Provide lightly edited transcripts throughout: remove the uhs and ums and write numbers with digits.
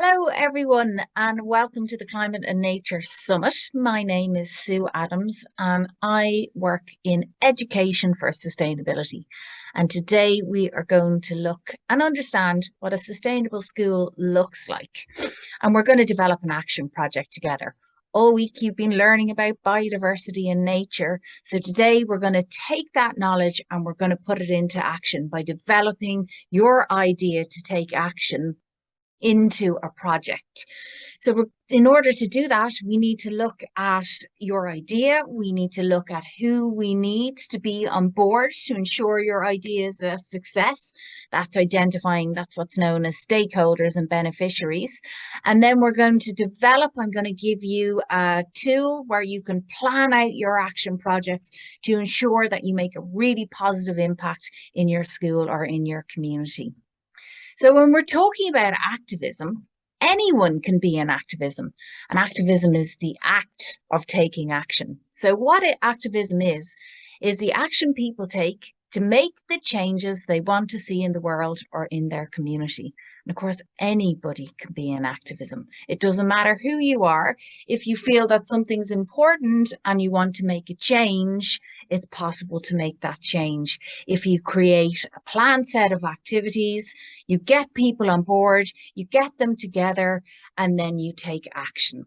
Hello, everyone, and welcome to the Climate and Nature Summit. My name is Sue Adams, and I work in education for sustainability. And today we are going to look and understand what a sustainable school looks like. And we're going to develop an action project together. All week you've been learning about biodiversity and nature. So today we're going to take that knowledge and we're going to put it into action by developing your idea to take action into a project. So in order to do that, we need to look at your idea. We need to look at who we need to be on board to ensure your idea is a success. That's what's known as stakeholders and beneficiaries. And then we're going to develop, I'm going to give you a tool where you can plan out your action projects to ensure that you make a really positive impact in your school or in your community. So when we're talking about activism, anyone can be an activism. And activism is the act of taking action. So what activism is the action people take to make the changes they want to see in the world or in their community. And of course, anybody can be in activism. It doesn't matter who you are. If you feel that something's important and you want to make a change, it's possible to make that change. If you create a planned set of activities, you get people on board, you get them together, and then you take action.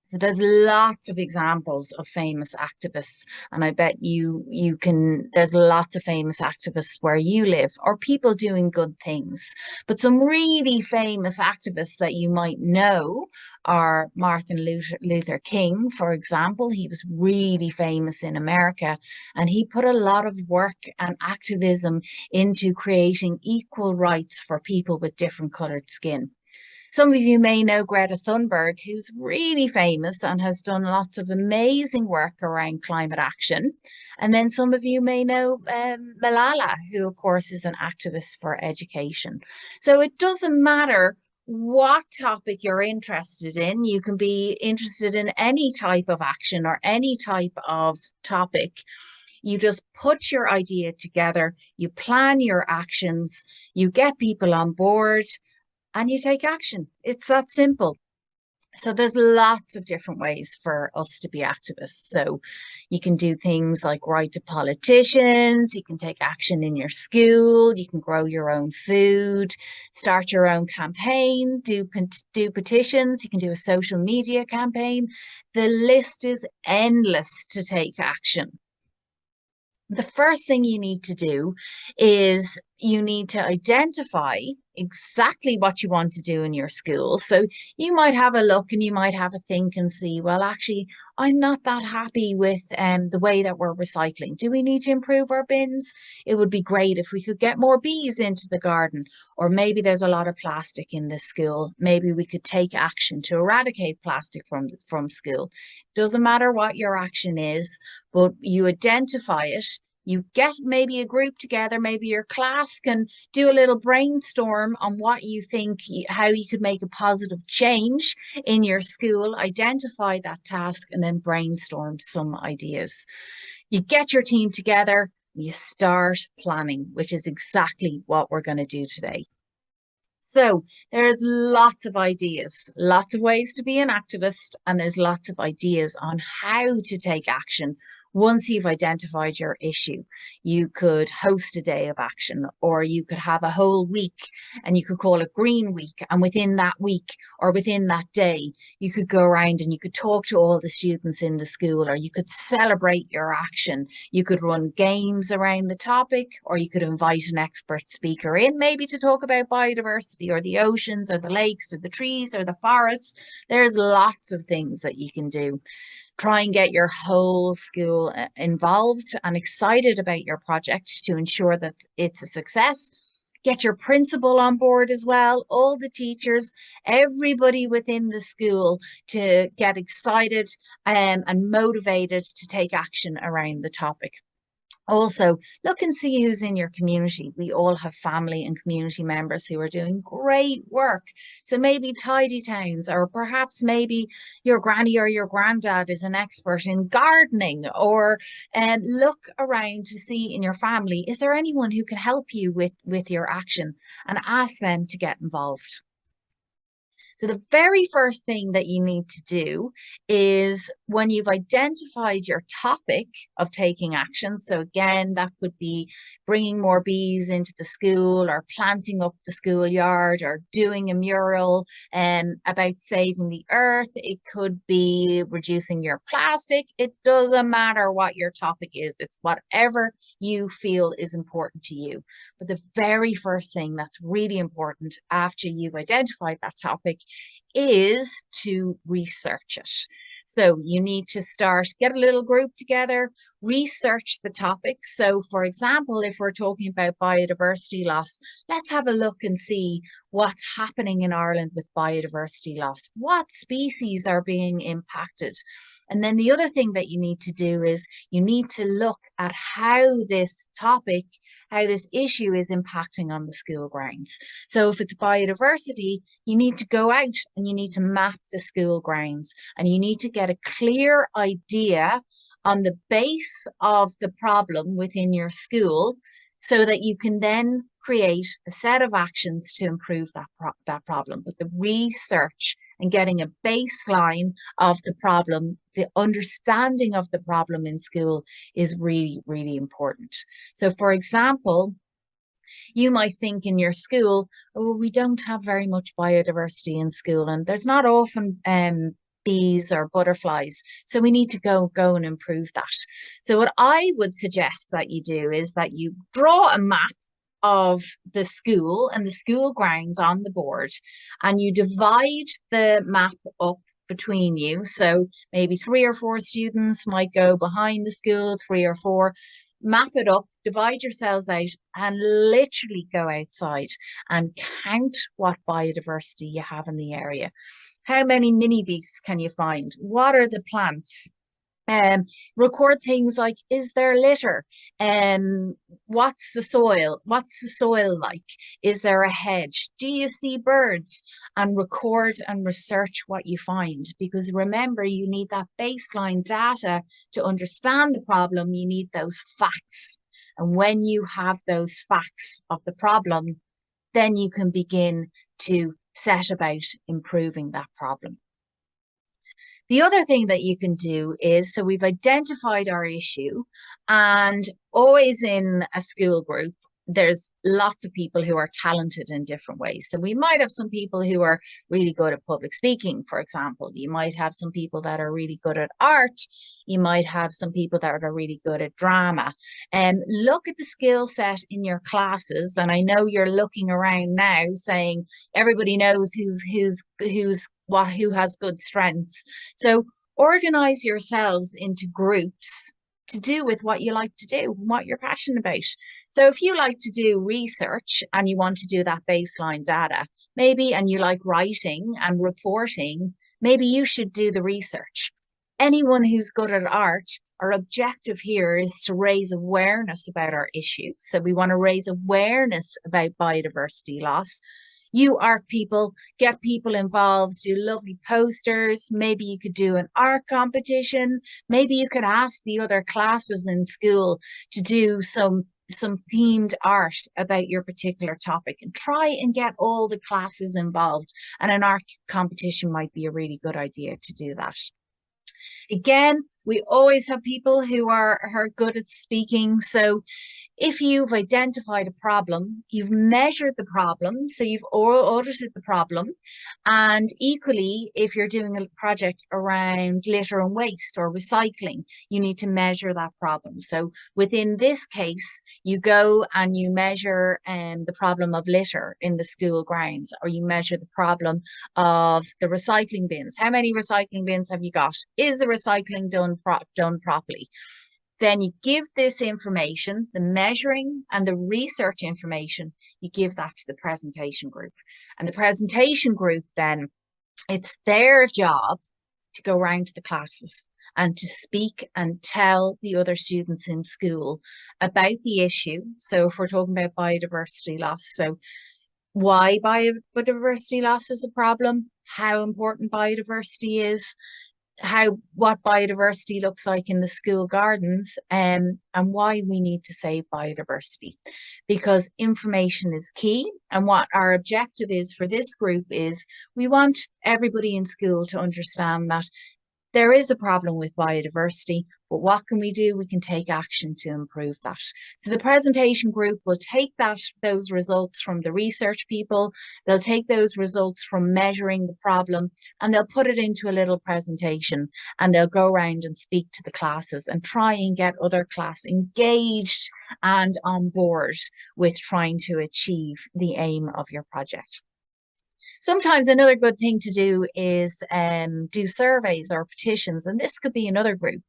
So there's lots of examples of famous activists, and I bet there's lots of famous activists where you live or people doing good things. But some really famous activists that you might know are Martin Luther King, for example. He was really famous in America, and he put a lot of work and activism into creating equal rights for people with different colored skin. Some of you may know Greta Thunberg, who's really famous and has done lots of amazing work around climate action. And then some of you may know Malala, who of course is an activist for education. So it doesn't matter what topic you're interested in. You can be interested in any type of action or any type of topic. You just put your idea together, you plan your actions, you get people on board, and you take action. It's that simple. So there's lots of different ways for us to be activists. So you can do things like write to politicians, you can take action in your school, you can grow your own food, start your own campaign, do petitions, you can do a social media campaign. The list is endless to take action. The first thing you need to do is you need to identify exactly what you want to do in your school. So you might have a look and you might have a think and see, well, actually, I'm not that happy with the way that we're recycling. Do we need to improve our bins? It would be great if we could get more bees into the garden. Or maybe there's a lot of plastic in this school. Maybe we could take action to eradicate plastic from school. Doesn't matter what your action is, but you identify it. You get maybe a group together, maybe your class can do a little brainstorm on what you think, how you could make a positive change in your school, identify that task, and then brainstorm some ideas. You get your team together, you start planning, which is exactly what we're going to do today. So there's lots of ideas, lots of ways to be an activist, and there's lots of ideas on how to take action. Once you've identified your issue, you could host a day of action, or you could have a whole week and you could call it Green Week. And within that week or within that day, you could go around and you could talk to all the students in the school, or you could celebrate your action. You could run games around the topic, or you could invite an expert speaker in, maybe to talk about biodiversity or the oceans or the lakes or the trees or the forests. There's lots of things that you can do. Try and get your whole school involved and excited about your project to ensure that it's a success. Get your principal on board as well, all the teachers, everybody within the school to get excited and motivated to take action around the topic. Also, look and see who's in your community. We all have family and community members who are doing great work. So maybe tidy towns, or perhaps maybe your granny or your granddad is an expert in gardening, or look around to see in your family, is there anyone who can help you with your action, and ask them to get involved. So the very first thing that you need to do is when you've identified your topic of taking action. So again, that could be bringing more bees into the school, or planting up the schoolyard, or doing a mural about saving the earth. It could be reducing your plastic. It doesn't matter what your topic is. It's whatever you feel is important to you. But the very first thing that's really important after you've identified that topic is to research it. So you need to get a little group together, research the topic. So for example, if we're talking about biodiversity loss, let's have a look and see what's happening in Ireland with biodiversity loss. What species are being impacted? And then the other thing that you need to do is you need to look at how this topic, how this issue is impacting on the school grounds. So if it's biodiversity, you need to go out and you need to map the school grounds, and you need to get a clear idea on the base of the problem within your school, so that you can then create a set of actions to improve that problem. But the research and getting a baseline of the problem, the understanding of the problem in school, is really, really important. So for example, you might think in your school, oh, we don't have very much biodiversity in school, and there's not often bees or butterflies. So we need to go and improve that. So what I would suggest that you do is that you draw a map of the school and the school grounds on the board, and you divide the map up between you. So maybe 3 or 4 students might go behind the school, 3 or 4. Map it up, divide yourselves out, and literally go outside and count what biodiversity you have in the area. How many mini beasts can you find? What are the plants? Record things like, is there litter? What's the soil? What's the soil like? Is there a hedge? Do you see birds? And record and research what you find. Because remember, you need that baseline data to understand the problem. You need those facts. And when you have those facts of the problem, then you can begin to set about improving that problem. The other thing that you can do is, so we've identified our issue, and always in a school group, there's lots of people who are talented in different ways. So we might have some people who are really good at public speaking, for example. You might have some people that are really good at art. You might have some people that are really good at drama. And look at the skill set in your classes. And I know you're looking around now saying everybody knows who has good strengths. So organize yourselves into groups to do with what you like to do, what you're passionate about. So if you like to do research and you want to do that baseline data, maybe, and you like writing and reporting, maybe you should do the research. Anyone who's good at art, our objective here is to raise awareness about our issue. So we want to raise awareness about biodiversity loss. You art people, get people involved, do lovely posters. Maybe you could do an art competition. Maybe you could ask the other classes in school to do some themed art about your particular topic, and try and get all the classes involved. And an art competition might be a really good idea to do that. Again, we always have people who are good at speaking. So if you've identified a problem, you've measured the problem, so you've audited the problem. And equally, if you're doing a project around litter and waste or recycling, you need to measure that problem. So within this case, you go and you measure the problem of litter in the school grounds, or you measure the problem of the recycling bins. How many recycling bins have you got? Is the recycling done properly? Then you give this information, the measuring and the research information, you give that to the presentation group. And the presentation group, then, it's their job to go around to the classes and to speak and tell the other students in school about the issue. So if we're talking about biodiversity loss, so why biodiversity loss is a problem, how important biodiversity is, what biodiversity looks like in the school gardens, and why we need to save biodiversity, because information is key. And what our objective is for this group is we want everybody in school to understand that there is a problem with biodiversity, but what can we do? We can take action to improve that. So the presentation group will take those results from the research people, they'll take those results from measuring the problem, and they'll put it into a little presentation, and they'll go around and speak to the classes and try and get other class engaged and on board with trying to achieve the aim of your project. Sometimes another good thing to do is do surveys or petitions, and this could be another group.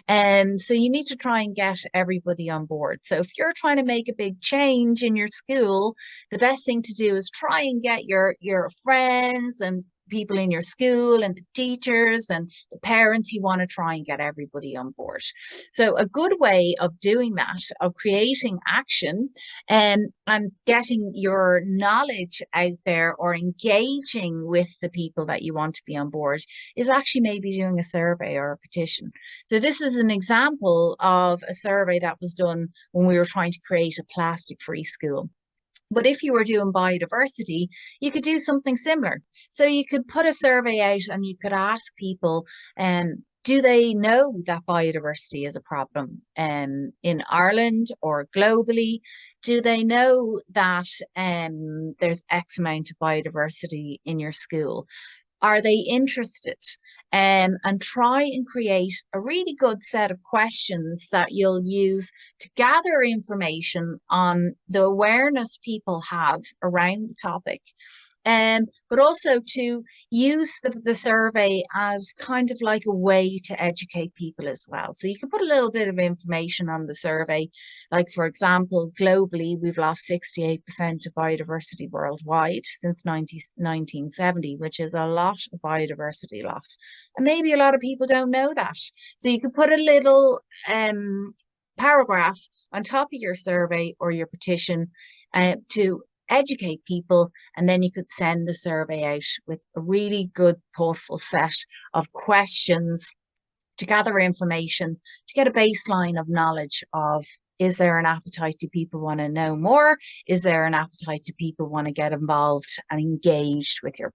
So you need to try and get everybody on board. So if you're trying to make a big change in your school, the best thing to do is try and get your friends and people in your school and the teachers and the parents. You want to try and get everybody on board. So a good way of doing that, of creating action and getting your knowledge out there or engaging with the people that you want to be on board, is actually maybe doing a survey or a petition. So this is an example of a survey that was done when we were trying to create a plastic-free school. But if you were doing biodiversity, you could do something similar. So you could put a survey out and you could ask people, do they know that biodiversity is a problem in Ireland or globally? Do they know that there's X amount of biodiversity in your school? Are they interested? And try and create a really good set of questions that you'll use to gather information on the awareness people have around the topic. But also to use the survey as kind of like a way to educate people as well. So you can put a little bit of information on the survey. Like, for example, globally, we've lost 68% of biodiversity worldwide since 1970, which is a lot of biodiversity loss. And maybe a lot of people don't know that. So you could put a little paragraph on top of your survey or your petition to educate people, and then you could send the survey out with a really good, thoughtful set of questions to gather information, to get a baseline of knowledge of, is there an appetite? Do people want to know more? Is there an appetite? Do people want to get involved and engaged with your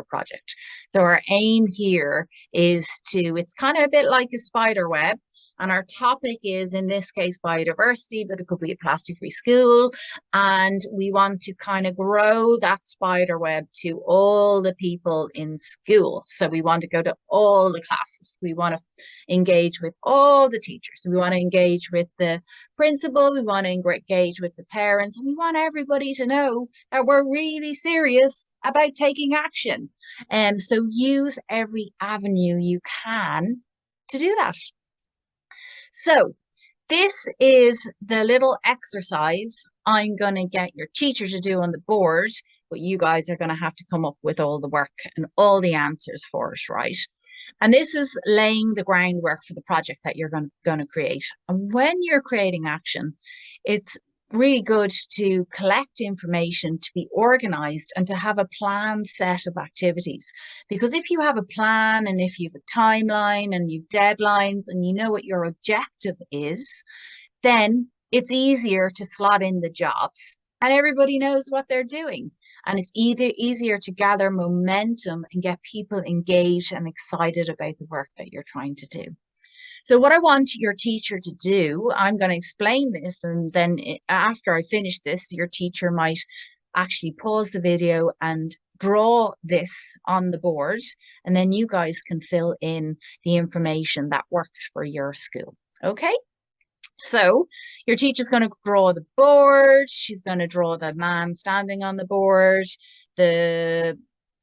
project? So our aim here is it's kind of a bit like a spider web. And our topic is, in this case, biodiversity, but it could be a plastic-free school. And we want to kind of grow that spider web to all the people in school. So we want to go to all the classes. We want to engage with all the teachers. We want to engage with the principal. We want to engage with the parents. And we want everybody to know that we're really serious about taking action. And so use every avenue you can to do that. So this is the little exercise I'm going to get your teacher to do on the board, but you guys are going to have to come up with all the work and all the answers for it, right? And this is laying the groundwork for the project that you're going to create. And when you're creating action, it's really good to collect information, to be organized, and to have a planned set of activities. Because if you have a plan, and if you have a timeline and you've deadlines and you know what your objective is, then it's easier to slot in the jobs and everybody knows what they're doing. And it's easier to gather momentum and get people engaged and excited about the work that you're trying to do. So what I want your teacher to do, I'm going to explain this, and then after I finish this, your teacher might actually pause the video and draw this on the board, and then you guys can fill in the information that works for your school. Okay? So your teacher's going to draw the board. She's going to draw the man standing on the board, the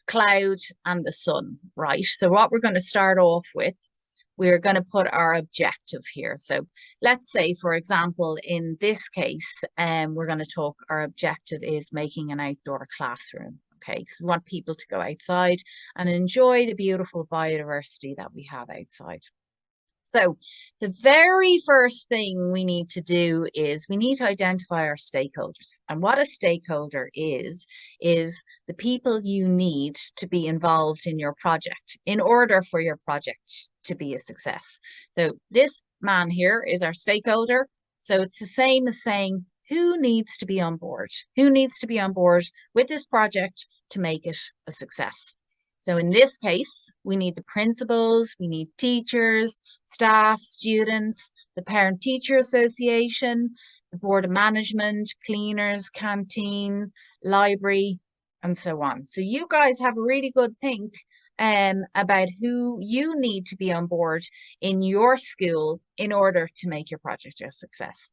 cloud, and the sun, right? So what we're going to start off with, we're going to put our objective here. So let's say, for example, in this case, we're going to talk, our objective is making an outdoor classroom. Okay, because we want people to go outside and enjoy the beautiful biodiversity that we have outside. So the very first thing we need to do is we need to identify our stakeholders. And what a stakeholder is the people you need to be involved in your project in order for your project to be a success. So this man here is our stakeholder. So it's the same as saying, who needs to be on board? Who needs to be on board with this project to make it a success? So in this case, we need the principals, we need teachers, staff, students, the Parent-Teacher Association, the Board of Management, cleaners, canteen, library, and so on. So you guys have a really good think about who you need to be on board in your school in order to make your project a success.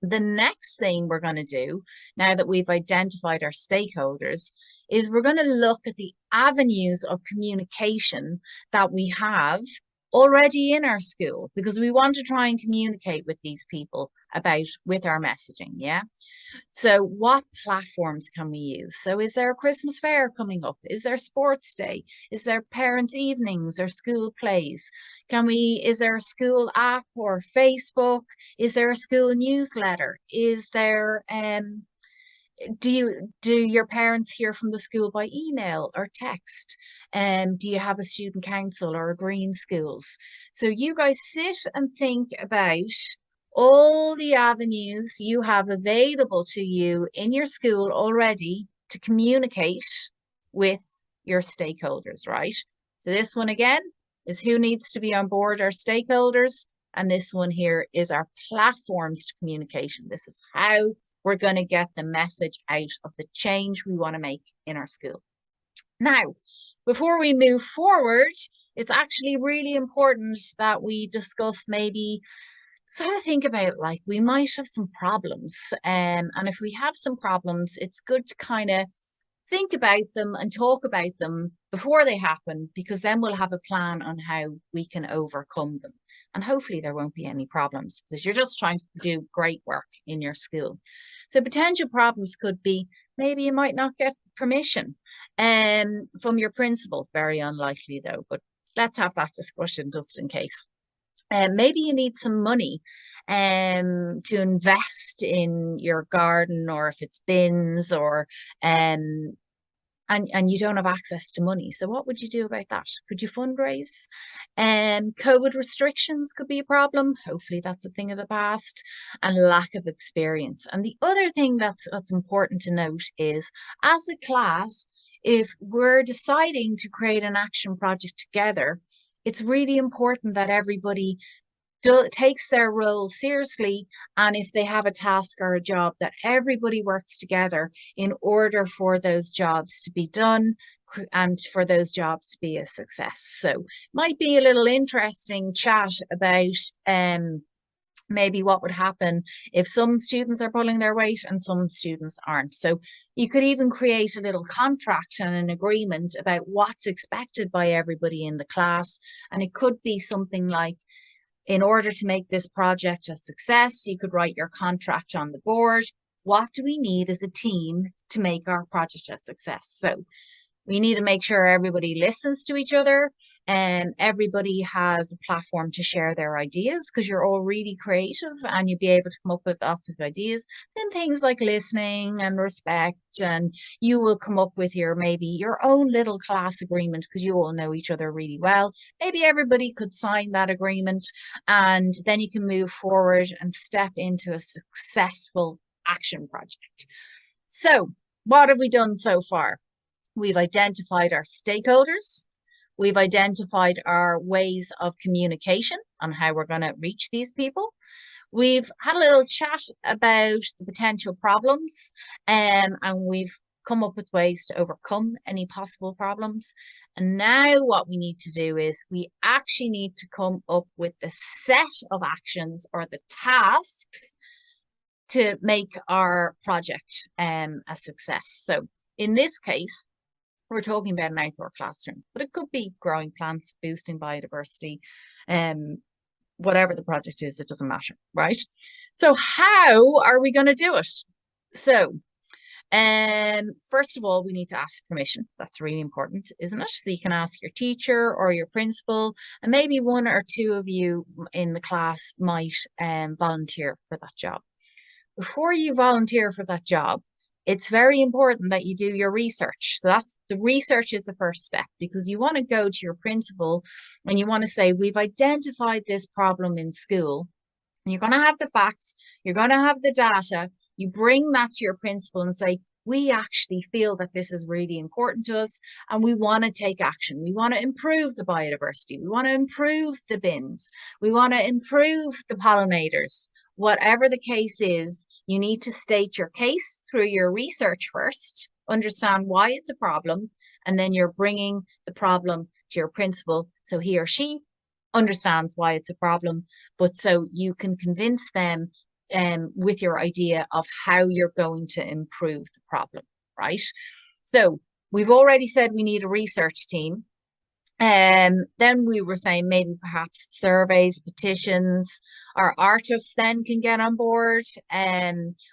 The next thing we're going to do, now that we've identified our stakeholders, is we're going to look at the avenues of communication that we have already in our school, because we want to try and communicate with these people with our messaging. Yeah. So what platforms can we use? So is there a Christmas fair coming up? Is there sports day? Is there parents' evenings or school plays? Is there a school app or Facebook? Is there a school newsletter? Is there, do your parents hear from the school by email or text? Do you have a student council or a green schools? So you guys sit and think about all the avenues you have available to you in your school already to communicate with your stakeholders, right? So this one again is who needs to be on board, our stakeholders. And this one here is our platforms to communication. This is how we're going to get the message out of the change we want to make in our school. Now, before we move forward, it's actually really important that we discuss maybe sort of think about, like, we might have some problems. And if we have some problems, it's good to kind of think about them and talk about them before they happen, because then we'll have a plan on how we can overcome them. And hopefully there won't be any problems, because you're just trying to do great work in your school. So potential problems could be, maybe you might not get permission from your principal. Very unlikely though, but let's have that discussion just in case. Maybe you need some money to invest in your garden, or if it's bins, or and you don't have access to money. So what would you do about that? Could you fundraise? COVID restrictions could be a problem. Hopefully that's a thing of the past. And lack of experience. And the other thing that's important to note is, as a class, if we're deciding to create an action project together, it's really important that everybody takes their role seriously, and if they have a task or a job, that everybody works together in order for those jobs to be done and for those jobs to be a success. So might be a little interesting chat about maybe what would happen if some students are pulling their weight and some students aren't. So you could even create a little contract and an agreement about what's expected by everybody in the class. And it could be something like, in order to make this project a success, you could write your contract on the board. What do we need as a team to make our project a success? So we need to make sure everybody listens to each other, and everybody has a platform to share their ideas, because you're all really creative and you'll be able to come up with lots of ideas. Then things like listening and respect, and you will come up with maybe your own little class agreement, because you all know each other really well. Maybe everybody could sign that agreement, and then you can move forward and step into a successful action project. So what have we done so far? We've identified our stakeholders. We've identified our ways of communication on how we're going to reach these people. We've had a little chat about the potential problems, and we've come up with ways to overcome any possible problems. And now what we need to do is we actually need to come up with the set of actions or the tasks to make our project a success. So in this case, we're talking about an outdoor classroom, but it could be growing plants, boosting biodiversity, whatever the project is, it doesn't matter, right? So how are we going to do it? So First of all, we need to ask permission. That's really important, isn't it? So you can ask your teacher or your principal, and maybe one or two of you in the class might volunteer for that job. Before you volunteer for that job, it's very important that you do your research. So that's the research is the first step, because you want to go to your principal and you want to say, we've identified this problem in school. And you're going to have the facts, you're going to have the data. You bring that to your principal and say, we actually feel that this is really important to us and we want to take action. We want to improve the biodiversity. We want to improve the bins. We want to improve the pollinators. Whatever the case is, you need to state your case through your research first, understand why it's a problem, and then you're bringing the problem to your principal so he or she understands why it's a problem, but so you can convince them with your idea of how you're going to improve the problem, right? So we've already said we need a research team. Then we were saying maybe perhaps surveys, petitions, our artists then can get on board.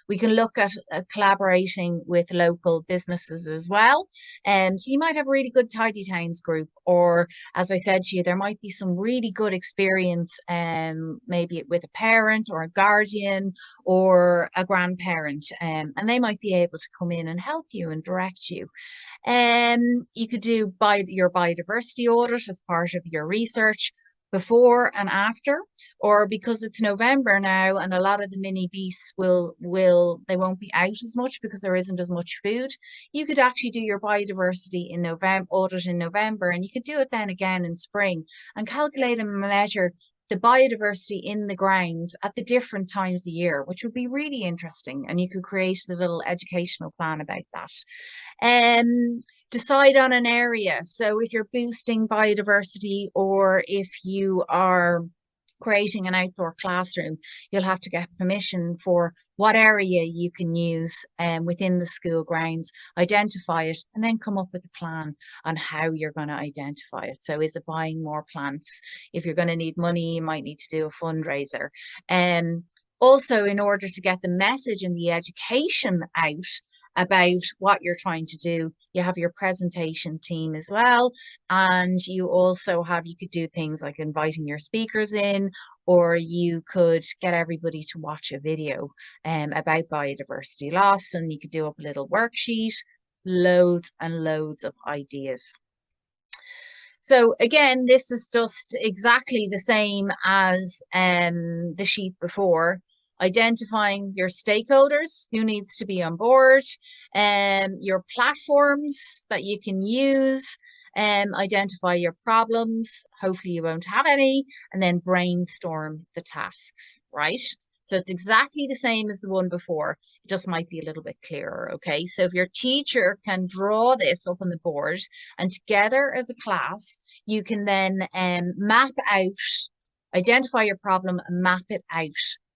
We can look at collaborating with local businesses as well. So you might have a really good Tidy Towns group, or as I said to you, there might be some really good experience, maybe with a parent or a guardian or a grandparent, and they might be able to come in and help you and direct you. You could do your biodiversity audit as part of your research before and after, or because it's November now and a lot of the mini beasts they won't be out as much because there isn't as much food. You could actually do your biodiversity in November, audit in November, and you could do it then again in spring and calculate and measure the biodiversity in the grounds at the different times of year, which would be really interesting. And you could create a little educational plan about that. Decide on an area. So if you're boosting biodiversity or if you are creating an outdoor classroom, you'll have to get permission for what area you can use within the school grounds, identify it, and then come up with a plan on how you're going to identify it. So is it buying more plants? If you're going to need money, you might need to do a fundraiser. Also, in order to get the message and the education out about what you're trying to do, you have your presentation team as well, and you could do things like inviting your speakers in, or you could get everybody to watch a video about biodiversity loss, and you could do up a little worksheet. Loads and loads of ideas. So again, this is just exactly the same as the sheet before. Identifying your stakeholders, who needs to be on board, your platforms that you can use, identify your problems, hopefully you won't have any, and then brainstorm the tasks, right? So it's exactly the same as the one before. It just might be a little bit clearer, okay? So if your teacher can draw this up on the board, and together as a class, you can then map out, identify your problem and map it out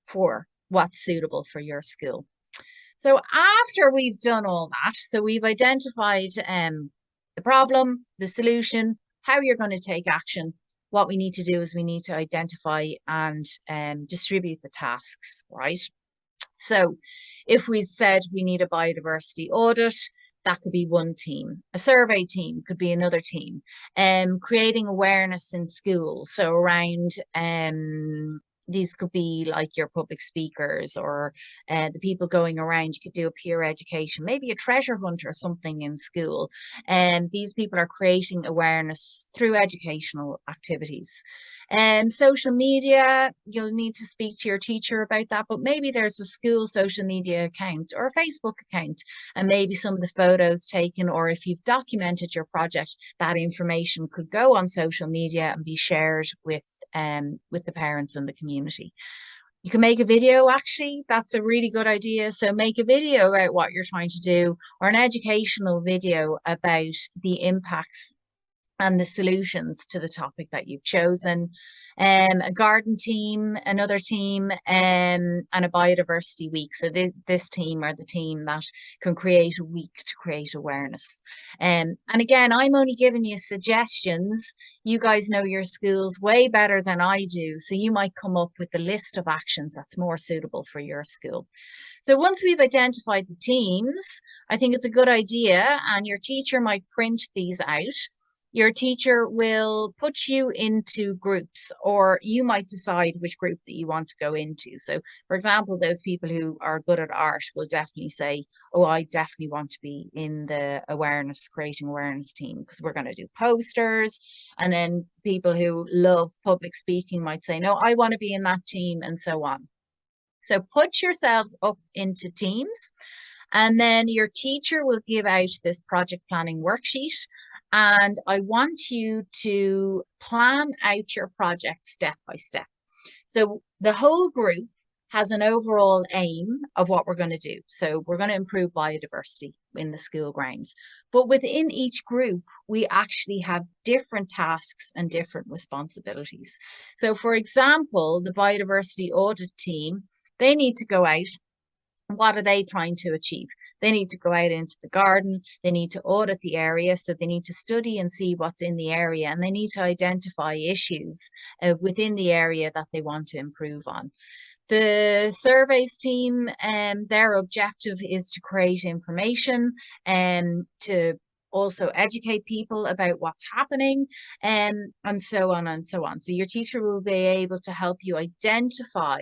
for what's suitable for your school. So after we've done all that, so we've identified the problem, the solution, how you're going to take action, what we need to do is we need to identify and distribute the tasks, right? So if we said we need a biodiversity audit, that could be one team. A survey team could be another team. Creating awareness in schools, so around these could be like your public speakers or the people going around. You could do a peer education, maybe a treasure hunt or something in school. And these people are creating awareness through educational activities. And social media, you'll need to speak to your teacher about that, but maybe there's a school social media account or a Facebook account, and maybe some of the photos taken, or if you've documented your project, that information could go on social media and be shared with the parents and the community. You can make a video, actually, that's a really good idea. So make a video about what you're trying to do, or an educational video about the impacts and the solutions to the topic that you've chosen. A garden team, another team, and a biodiversity week. So this team are the team that can create a week to create awareness. And again, I'm only giving you suggestions. You guys know your schools way better than I do. So you might come up with a list of actions that's more suitable for your school. So once we've identified the teams, I think it's a good idea, and your teacher might print these out. Your teacher will put you into groups, or you might decide which group that you want to go into. So, for example, those people who are good at art will definitely say, oh, I definitely want to be in the creating awareness team, because we're going to do posters. And then people who love public speaking might say, no, I want to be in that team, and so on. So put yourselves up into teams, and then your teacher will give out this project planning worksheet. And I want you to plan out your project step by step. So the whole group has an overall aim of what we're going to do. So we're going to improve biodiversity in the school grounds. But within each group, we actually have different tasks and different responsibilities. So for example, the biodiversity audit team, they need to go out. What are they trying to achieve? They need to go out into the garden. They need to audit the area. So they need to study and see what's in the area, and they need to identify issues within the area that they want to improve on. The surveys team, their objective is to create information and to also educate people about what's happening, and so on and so on. So your teacher will be able to help you identify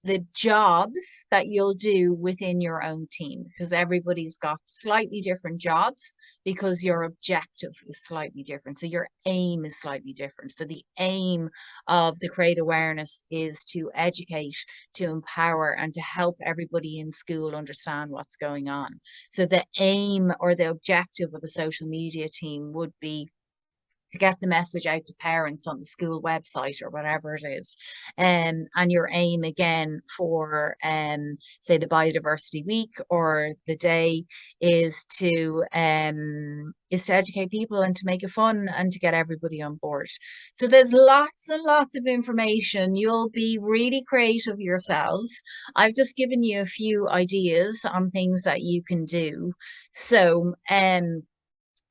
the jobs that you'll do within your own team, because everybody's got slightly different jobs, because your objective is slightly different. So your aim is slightly different. So the aim of the Create Awareness is to educate, to empower, and to help everybody in school understand what's going on. So the aim or the objective of the social media team would be to get the message out to parents on the school website or whatever it is. And your aim again for say the biodiversity week or the day is to educate people and to make it fun and to get everybody on board. So there's lots and lots of information. You'll be really creative yourselves. I've just given you a few ideas on things that you can do. So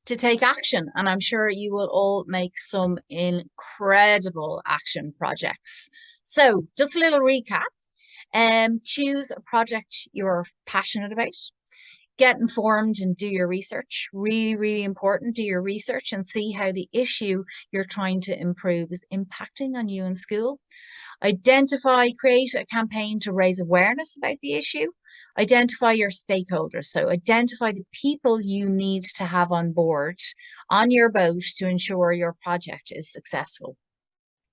to take action. And I'm sure you will all make some incredible action projects. So just a little recap. Choose a project you're passionate about. Get informed and do your research. Really, really important. Do your research and see how the issue you're trying to improve is impacting on you in school. Create a campaign to raise awareness about the issue. Identify your stakeholders. So identify the people you need to have on board on your boat to ensure your project is successful.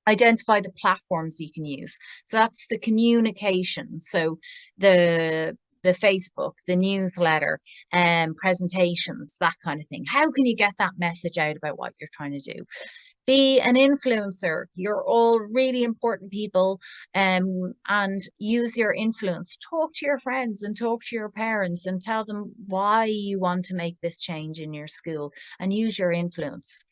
Identify the platforms you can use. So that's the communication. So the Facebook, the newsletter, presentations, that kind of thing. How can you get that message out about what you're trying to do? Be an influencer. You're all really important people, and use your influence. Talk to your friends and talk to your parents and tell them why you want to make this change in your school, and use your influence.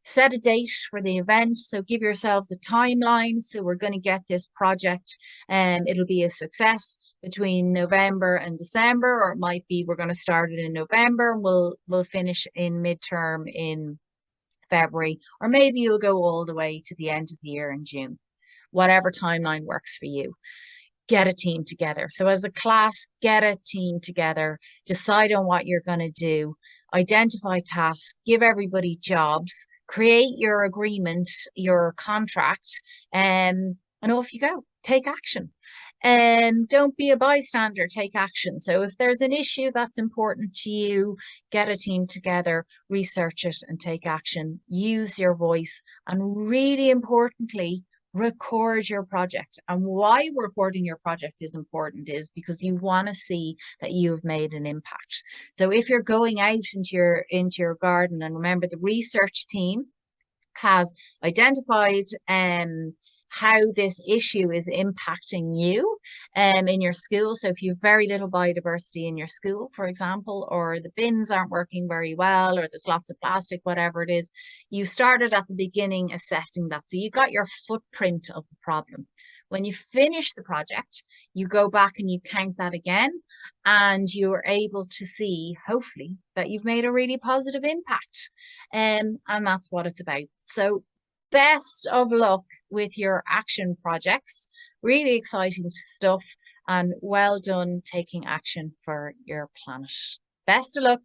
Set a date for the event. So give yourselves a timeline. So we're going to get this project and it'll be a success between November and December, or it might be we're going to start it in November and we'll finish in midterm in February, or maybe you'll go all the way to the end of the year in June. Whatever timeline works for you. Get a team together. So as a class, get a team together, decide on what you're going to do, identify tasks, give everybody jobs, create your agreement, your contract, and off you go. Take action. And don't be a bystander, take action. So if there's an issue that's important to you, get a team together, research it and take action. Use your voice, and really importantly, record your project. And why recording your project is important is because you want to see that you've made an impact. So if you're going out into your garden, and remember the research team has identified how this issue is impacting you in your school. So if you have very little biodiversity in your school, for example, or the bins aren't working very well, or there's lots of plastic, whatever it is, you started at the beginning assessing that. So you got your footprint of the problem. When you finish the project, you go back and you count that again, and you're able to see, hopefully, that you've made a really positive impact. And that's what it's about. So best of luck with your action projects. Really exciting stuff, and well done taking action for your planet. Best of luck.